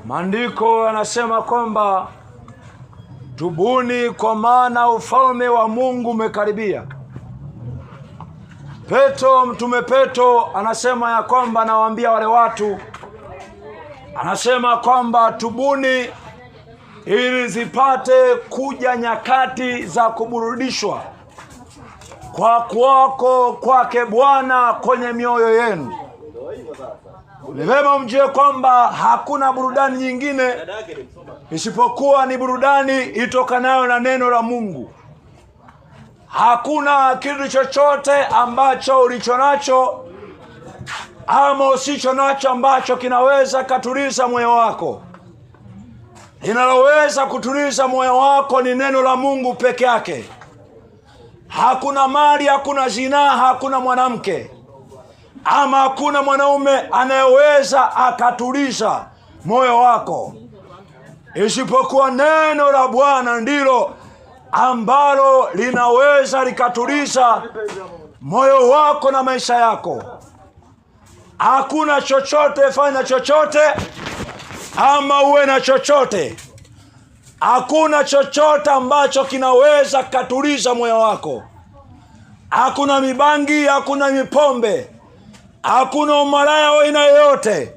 Maandiko yanasema kwamba tubuni kwa maana ufalme wa Mungu umekaribia. Mtume Petro anasema ya kwamba, anawaambia wale watu, anasema kwamba tubuni ili zipate kuja nyakati za kuburudishwa kwa kuwako kwake Bwana kwenye mioyo yenu. Ni vema mjue kwamba hakuna burudani nyingine isipokuwa ni burudani itokanayo na neno la Mungu. Hakuna kitu chochote ambacho ulicho nacho ama usicho nacho ambacho kinaweza kutuliza moyo wako. Linaloweza kutuliza moyo wako ni neno la Mungu peke yake. Hakuna mali, hakuna zinaa, hakuna mwanamke ama hakuna mwanaume anayeweza akatuliza moyo wako, isipokuwa neno la Bwana ndilo ambalo linaweza likatuliza moyo wako na maisha yako. Hakuna chochote, fanya chochote ama uwe na chochote, hakuna chochote ambacho kinaweza katuliza moyo wako. Hakuna mibangi, hakuna mipombe, hakuna umalaya wa aina yoyote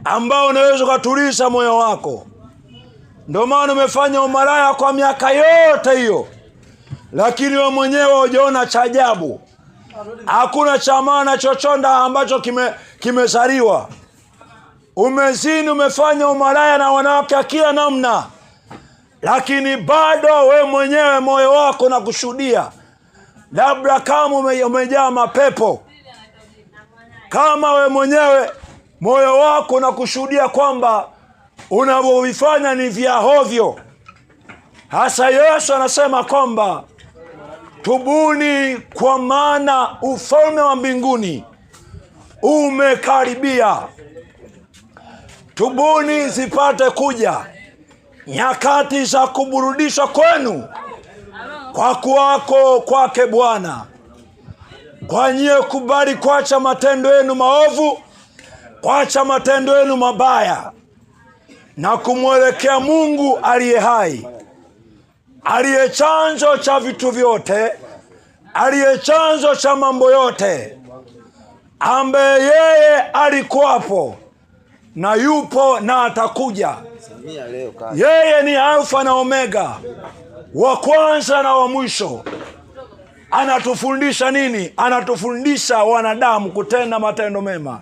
ambao unaweza kutuliza moyo wako. Ndio maana umefanya umalaya kwa miaka yote hiyo, lakini wewe mwenyewe hujaona cha ajabu. Hakuna cha maana chochote ambacho kimezaliwa. Umezini, umefanya umalaya na wanawake kila namna, lakini bado we mwenyewe moyo wako na kushuhudia. Labda kama umejaa mapepo, kama we mwenyewe moyo wako na kushuhudia kwamba unavyovifanya ni vya hovyo. Hasa Yesu anasema kwamba tubuni kwa maana ufalme wa mbinguni umekaribia. Tubuni zipate kuja nyakati za kuburudishwa kwenu kwa kuwako kwake Bwana. Kwa nyie kubali kuacha matendo yenu maovu, kuacha matendo yenu mabaya na kumwelekea Mungu aliye hai, aliye chanzo cha vitu vyote, aliye chanzo cha mambo yote, ambaye yeye alikuwapo na yupo na atakuja. Yeye ni Alfa na Omega, wa kwanza na wa mwisho. Anatufundisha nini? Anatufundisha wanadamu kutenda matendo mema,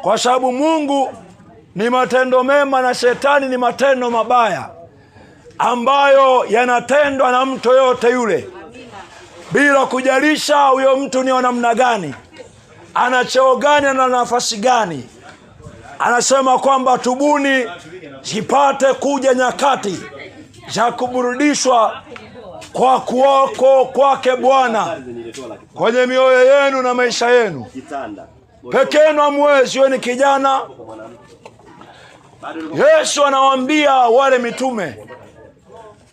kwa sababu Mungu ni matendo mema na shetani ni matendo mabaya ambayo yanatendwa na mtu yote yule, bila kujalisha huyo mtu ni wa namna gani, ana cheo gani, ana nafasi gani. Anasema kwamba tubuni zipate kuja nyakati za kuburudishwa kwa kuwako kwake Bwana kwenye mioyo yenu na maisha yenu. Pekenu hamwezi, wewe ni kijana. Yesu anawaambia wale mitume,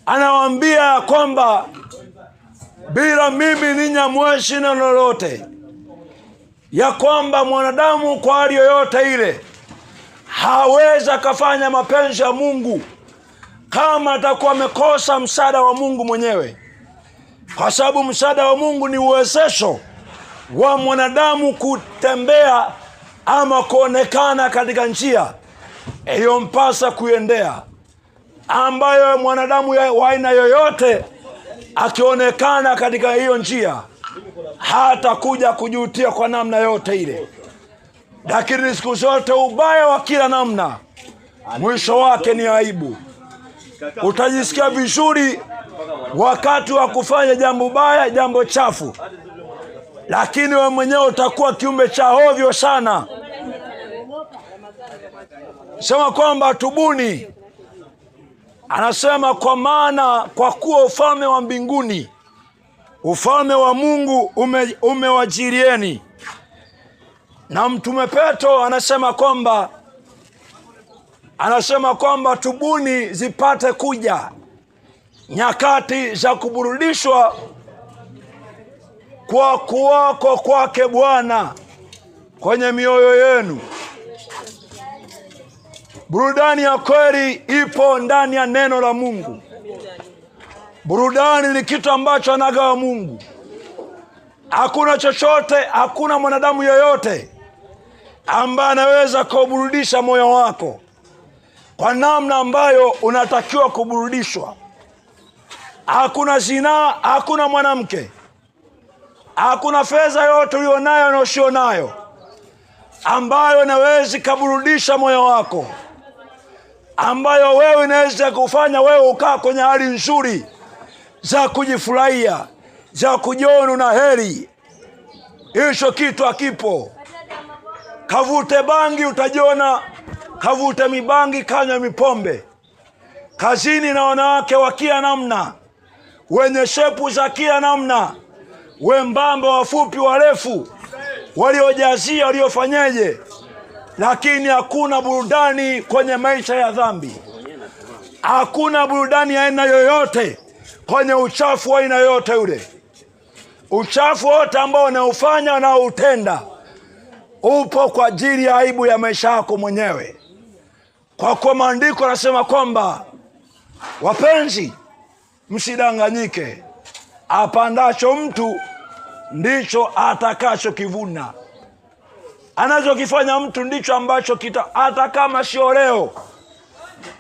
anawaambia kwamba bila mimi ninyi hamwezi neno lolote, ya kwamba mwanadamu kwa hali yoyote ile haweza kafanya mapenzi ya Mungu kama atakuwa amekosa msaada wa Mungu mwenyewe, kwa sababu msaada wa Mungu ni uwezesho wa mwanadamu kutembea ama kuonekana katika njia iliyompasa kuendea, ambayo mwanadamu wa aina yoyote akionekana katika hiyo njia hata kuja kujutia kwa namna yote ile. Lakini siku zote ubaya wa kila namna mwisho wake ni aibu. Utajisikia vizuri wakati wa kufanya jambo baya, jambo chafu, lakini wewe mwenyewe utakuwa kiumbe cha hovyo sana. Sema kwamba tubuni, anasema kwa maana kwa kuwa ufalme wa mbinguni, ufalme wa Mungu umewajilieni. Na mtume Petro anasema kwamba tubuni zipate kuja nyakati za kuburudishwa kwa kuwako kwake Bwana kwenye mioyo yenu. Burudani ya kweli ipo ndani ya neno la Mungu. Burudani ni kitu ambacho anagawa Mungu. Hakuna chochote, hakuna mwanadamu yoyote ambaye anaweza kuburudisha moyo wako kwa namna ambayo unatakiwa kuburudishwa. Hakuna zinaa, hakuna mwanamke, hakuna fedha yote ulionayo na usionayo ambayo inaweza kuburudisha moyo wako, ambayo wewe inaweza kufanya wewe ukaa kwenye hali nzuri za kujifurahia, za kujiona na heri. Hicho kitu hakipo. Kavute bangi utajiona, kavute mibangi, kanywa mipombe. Kazini na wanawake wa kila namna, wenye shepu za kila namna, wembamba, wafupi, warefu, waliojazia, waliofanyeje, lakini hakuna burudani kwenye maisha ya dhambi. Hakuna burudani ya aina yoyote kwenye uchafu wa aina yoyote ule. Uchafu wote ambao unaufanya na utenda upo kwa ajili ya aibu ya maisha yako mwenyewe. Kwa kuwa maandiko yanasema kwamba, wapenzi, msidanganyike, apandacho mtu ndicho atakacho kivuna. Anachokifanya mtu ndicho ambacho hata kama sio leo.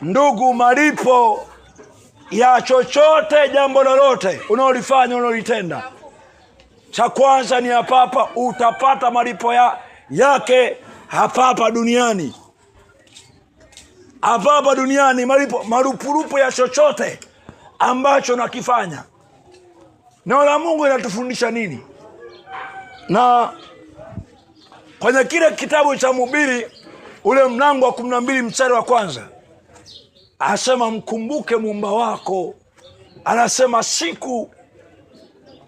Ndugu, malipo ya chochote, jambo lolote unaolifanya, unaolitenda, cha kwanza ni hapa. Utapata malipo yake hapa duniani. Hapa duniani marupurupu ya chochote ambacho nakifanya. Neno la Mungu linatufundisha nini? Na kwenye kile kitabu cha Mhubiri ule mlango wa 12 mstari wa kwanza, asema mkumbuke Muumba wako. Anasema siku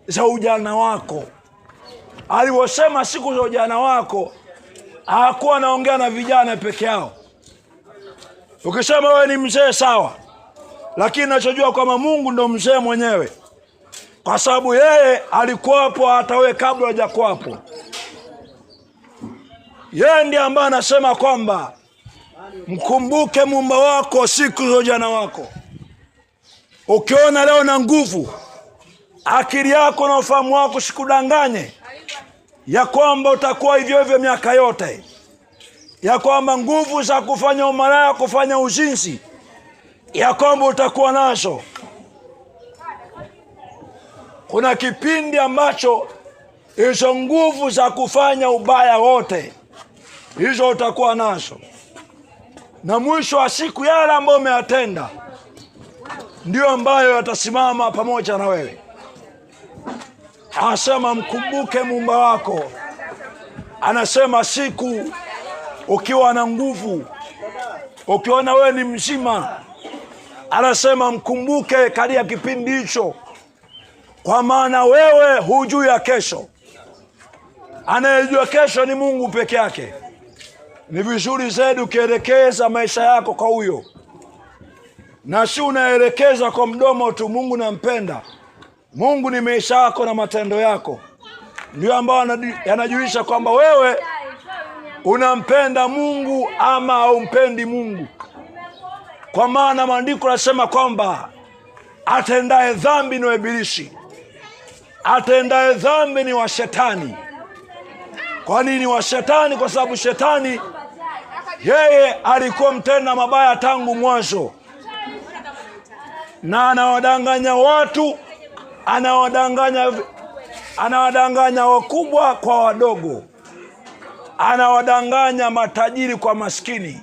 za ujana wako. Aliposema siku za ujana wako, hakuwa anaongea na vijana peke yao. Ukisema wewe ni mzee sawa, lakini nachojua kwamba Mungu ndo mzee mwenyewe, kwa sababu yeye alikuwapo hata wewe kabla hujakuwapo. Yeye ndiye ambaye anasema kwamba mkumbuke Muumba wako siku za ujana wako. Ukiona leo na nguvu, akili yako na ufahamu wako sikudanganye ya kwamba utakuwa hivyo hivyo miaka yote, ya kwamba nguvu za kufanya umalaya, kufanya uzinzi, ya kwamba utakuwa nazo. Kuna kipindi ambacho hizo nguvu za kufanya ubaya wote hizo utakuwa nazo, na mwisho wa siku yale ambayo umeyatenda ndio ambayo yatasimama pamoja na wewe. Anasema mkumbuke Muumba wako. Anasema siku ukiwa na nguvu, ukiona wewe ni mzima, anasema mkumbuke katika kipindi hicho, kwa maana wewe hujui ya kesho. Anayejua kesho ni Mungu peke yake. Ni vizuri zaidi ukielekeza maisha yako kwa huyo, na si unaelekeza kwa mdomo tu. Mungu nampenda. Mungu ni maisha yako na matendo yako ndio ambao yanajulisha kwamba wewe unampenda Mungu ama haumpendi Mungu. Kwa maana maandiko yanasema kwamba atendaye dhambi ni ibilisi, atendaye dhambi ni wa Shetani. Kwa nini wa Shetani? Kwa sababu Shetani yeye alikuwa mtenda mabaya tangu mwanzo, na anawadanganya watu, anawadanganya wakubwa kwa wadogo, anawadanganya matajiri kwa maskini,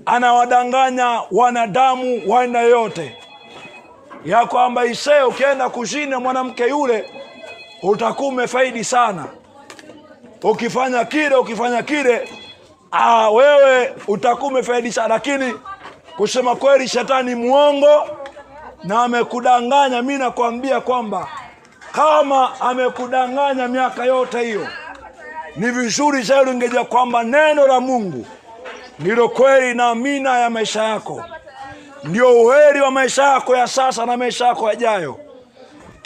anawadanganya wanadamu wa aina yote, ya kwamba isee ukienda kuzini mwanamke yule utakuwa umefaidi sana, ukifanya kile wewe utakuwa umefaidi sana. Lakini kusema kweli, Shetani muongo na amekudanganya. Mimi nakwambia kwamba kama amekudanganya miaka yote hiyo, ni vizuri zaidi ungejua kwamba neno la Mungu ndilo kweli na amina ya maisha yako, ndio uheri wa maisha yako ya sasa na maisha yako yajayo.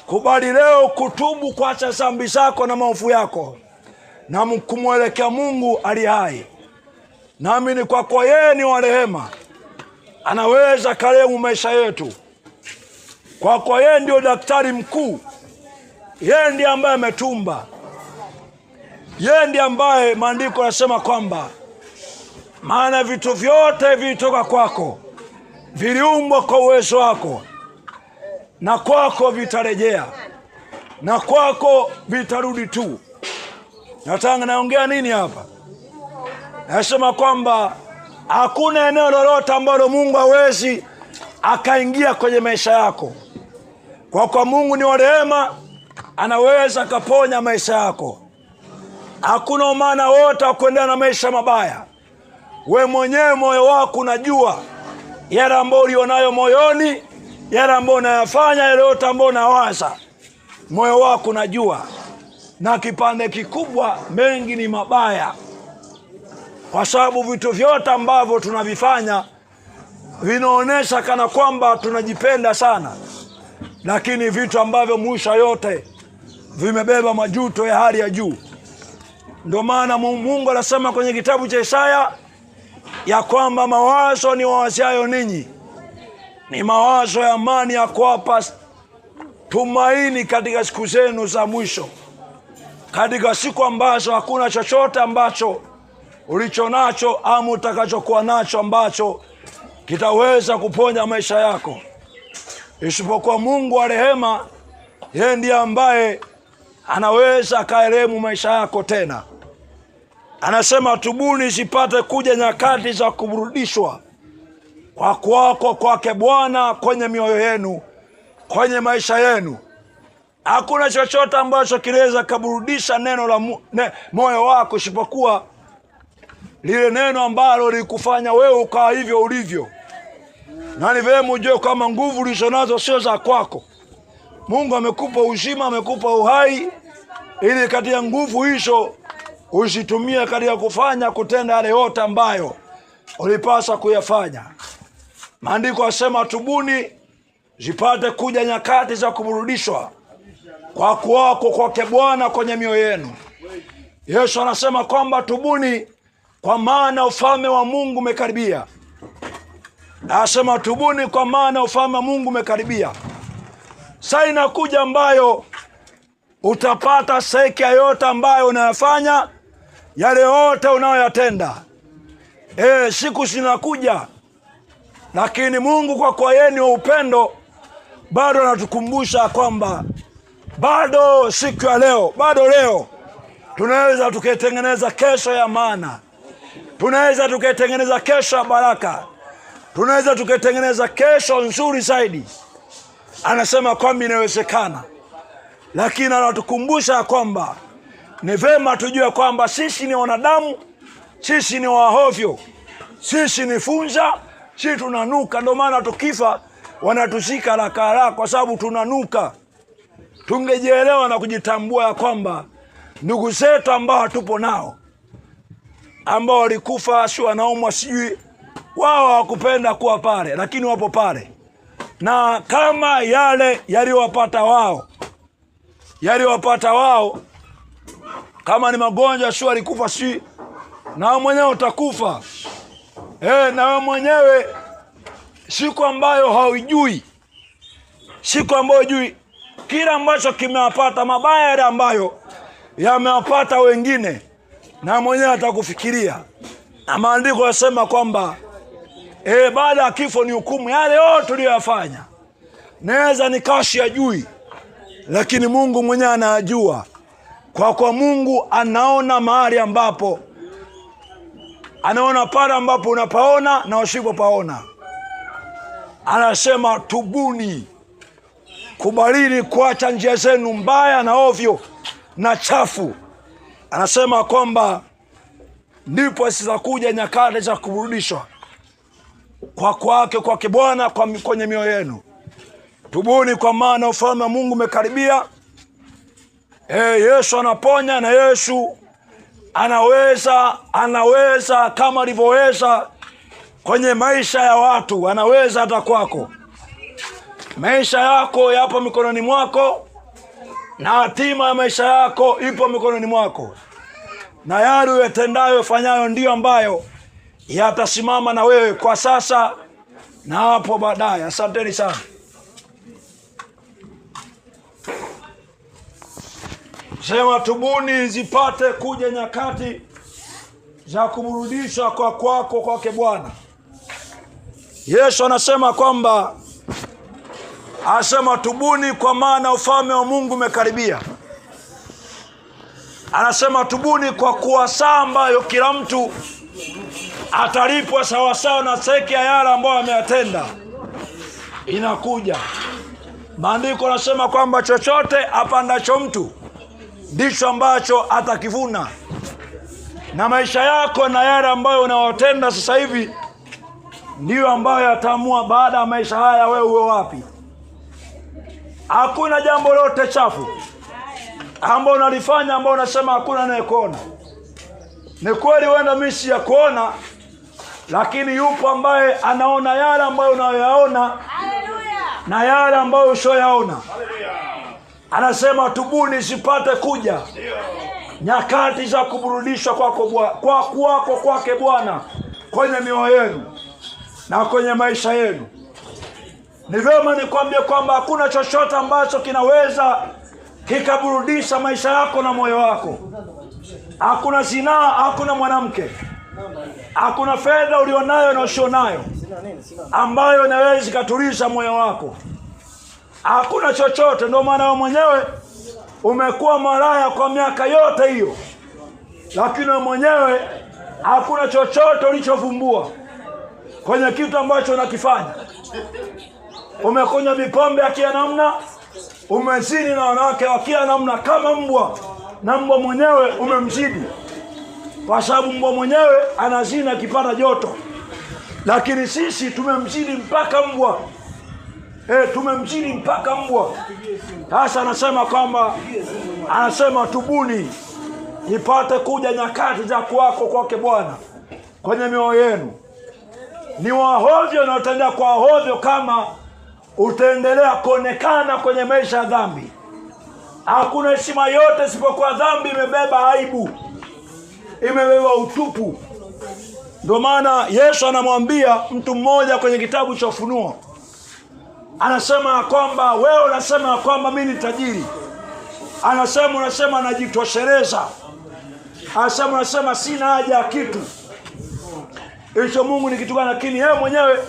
Kubali leo kutubu, kuacha dhambi zako na maovu yako, na kumwelekea Mungu aliye hai. Naamini kwa kuwa yeye ni wa rehema, anaweza karemu maisha yetu. Kwa kuwa yeye ndio daktari mkuu, yeye ndiye ambaye ametumba, yeye ndiye ambaye maandiko yanasema kwamba maana vitu vyote vilitoka kwako, viliumbwa kwa uwezo wako, na kwako vitarejea, na kwako vitarudi tu. Nataka naongea nini hapa? Nasema kwamba hakuna eneo lolote ambalo Mungu hawezi akaingia kwenye maisha yako. Kwa kuwa Mungu ni wa rehema, anaweza akaponya maisha yako. Hakuna umana wote wa kuendea na maisha mabaya. We mwenyewe moyo wako unajua yale ambayo ulionayo moyoni, yale ambayo unayafanya, yale yote ambayo unawaza, moyo wako unajua. Na kipande kikubwa mengi ni mabaya, kwa sababu vitu vyote ambavyo tunavifanya vinaonesha kana kwamba tunajipenda sana, lakini vitu ambavyo mwisho yote vimebeba majuto ya hali ya juu. Ndio maana Mungu anasema kwenye kitabu cha Isaya ya kwamba mawazo ni wawaziayo ninyi ni mawazo ya amani, ya kuwapa tumaini katika siku zenu za mwisho, katika siku ambazo hakuna chochote ambacho ulicho nacho ama utakachokuwa nacho ambacho kitaweza kuponya maisha yako, isipokuwa Mungu wa rehema. Yeye ndiye ambaye anaweza kaeremu maisha yako tena. Anasema tubuni zipate kuja nyakati za kuburudishwa kwa kwako kwake Bwana kwenye mioyo yenu, kwenye maisha yenu. Hakuna chochote ambacho kinaweza kuburudisha neno la moyo wako isipokuwa lile neno ambalo likufanya wewe ukawa hivyo ulivyo. Na ni vema ujue kama nguvu ulizonazo sio za kwako. Mungu amekupa uzima, amekupa uhai, ili katika nguvu hizo usitumie katika kutenda yale yote ambayo ulipaswa kuyafanya. Maandiko yasema tubuni zipate kuja nyakati za kuburudishwa kwa kwako kwake Bwana kwenye mioyo yenu. Yesu anasema kwamba tubuni kwa maana ufalme wa Mungu umekaribia. Anasema tubuni kwa maana ufalme wa Mungu umekaribia. Saa inakuja ambayo utapata seki yote ambayo unayafanya, yale yote unayoyatenda. Siku zinakuja, lakini Mungu kwa kuwa yeye ni wa upendo bado anatukumbusha kwamba bado siku ya leo, bado leo tunaweza tukaitengeneza kesho ya maana. Tunaweza tukaitengeneza kesho ya baraka. Tunaweza tukaitengeneza kesho nzuri zaidi. Anasema kwamba inawezekana, lakini anatukumbusha kwamba ni vema tujue kwamba sisi ni wanadamu, sisi ni wahovyo, sisi ni funza, sisi tunanuka. Ndio maana tukifa wanatuzika haraka kwa sababu tunanuka. Tungejielewa na kujitambua ya kwamba ndugu zetu ambao tupo nao, ambao walikufa, si wanaumwa, sijui wao hawakupenda kuwa pale, lakini wapo pale. Na kama yale yaliwapata wao, kama ni magonjwa, si walikufa, si na wewe mwenyewe utakufa. Na wewe mwenyewe siku ambayo haujui, siku ambayo hujui kila ambacho kimewapata, mabaya yale ambayo yamewapata wengine, na mwenyewe atakufikiria. Na maandiko yasema kwamba baada ya kifo ni hukumu. Yale yote tuliyofanya naweza nikashi ajui, lakini Mungu mwenyewe anajua. Kwa kuwa Mungu anaona mahali ambapo, anaona pale ambapo unapaona na usipopaona. Anasema tubuni, kubalini kuacha njia zenu mbaya na ovyo na chafu. Anasema kwamba ndipo zitakuja nyakati za kuburudishwa kwa kwake Bwana kwenye mioyo yenu. Tubuni kwa maana ufalme wa Mungu umekaribia. Yesu anaponya, na Yesu anaweza kama alivyoweza kwenye maisha ya watu, anaweza hata kwako. Maisha yako yapo mikononi mwako, na hatima ya maisha yako ipo mikononi mwako, na yale uyatendayo fanyayo ndiyo ambayo yatasimama na wewe kwa sasa na hapo baadaye. Asanteni sana. Sema tubuni zipate kuja nyakati za kuburudisha kwake Bwana. Yesu anasema kwamba tubuni kwa maana ufalme wa Mungu umekaribia. Anasema tubuni kwa kuwa saa ambayo kila mtu atalipwa sawasawa na seki ya yale ambayo ameyatenda inakuja. Maandiko yanasema kwamba chochote apandacho mtu ndicho ambacho atakivuna. Na maisha yako na yale ambayo unayotenda sasa hivi ndiyo ambayo yataamua baada ya maisha haya wewe uwe wapi. Hakuna jambo lote chafu ambalo unalifanya ambalo unasema hakuna anayekuona. Ni kweli wewe mimi si ya kuona, lakini yupo ambaye anaona yale ambayo unayoyaona na yale ambayo usioyaona. Anasema tubuni zipate kuja nyakati za kuburudishwa kwake Bwana kwenye mioyo yenu na kwenye maisha yenu. Ni vyema nikwambie kwamba hakuna chochote ambacho kinaweza kikaburudisha maisha yako na moyo wako. Hakuna zinaa, hakuna mwanamke, hakuna fedha ulionayo na usionayo ambayo inaweza ikatuliza moyo wako. Hakuna chochote. Ndio maana wewe mwenyewe umekuwa malaya kwa miaka yote hiyo, lakini wewe mwenyewe hakuna chochote ulichovumbua kwenye kitu ambacho unakifanya. Umekunywa mipombe ya kila namna, umezini na wanawake wa kila namna kama mbwa, na mbwa mwenyewe umemzidi, kwa sababu mbwa mwenyewe anazini akipata joto, lakini sisi tumemzidi mpaka mbwa. Tumemzidi mpaka mbwa. Sasa anasema tubuni ipate kuja nyakati za kwake Bwana kwenye mioyo yenu. Ni wahovyo na utaendelea kwa hovyo kama utaendelea kuonekana kwenye maisha ya dhambi. Hakuna heshima yote isipokuwa dhambi imebeba aibu, imebeba utupu. Ndio maana Yesu anamwambia mtu mmoja kwenye kitabu cha Ufunuo, anasema kwamba wewe unasema kwamba mimi ni tajiri. Unasema najitosheleza. Unasema sina haja ya kitu. Hicho Mungu ni kitu gani? Lakini yeye mwenyewe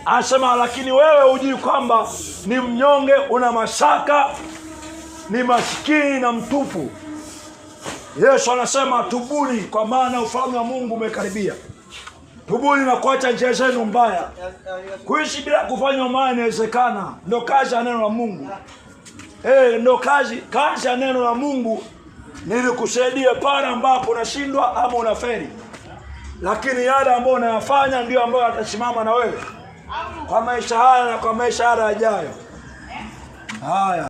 anasema lakini wewe hujui kwamba ni mnyonge, una mashaka, ni maskini na mtupu. Yesu anasema tubuni kwa maana ufalme wa Mungu umekaribia. Tubuni na kuacha njia zenu mbaya. Kuishi bila kufanya maana inawezekana. Ndio kazi ya neno la Mungu. Ndio kazi ya neno la Mungu ni kusaidia pale ambapo unashindwa ama unafeli. Lakini yale ambayo unayafanya ndio ambayo atasimama na wewe kwa maisha haya na kwa maisha yajayo. Haya.